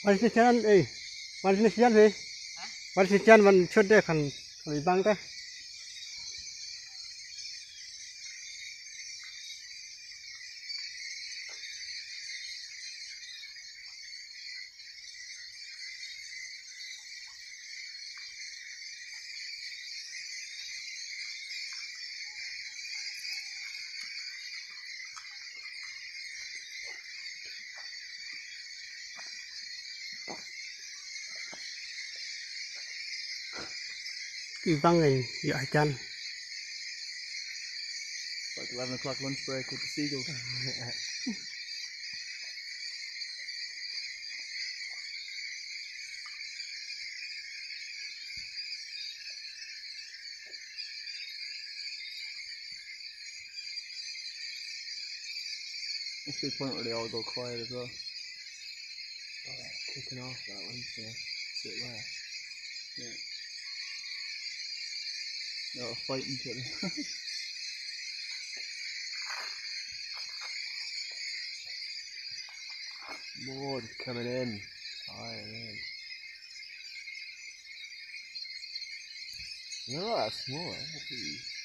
วันที่จันเอ้ยวันที่จันเลยวันที่จันวันชุดเดียวกันหรือบางแต่อีบางไงอยู่อาจารย์ Like 11 o'clock lunch break with the seagulls. Must be the point where they all go quiet as well. Oh, kicking off that one, so sit there. Yeah. They're all fighting each other. More coming in. Firing in. They're not that small, eh?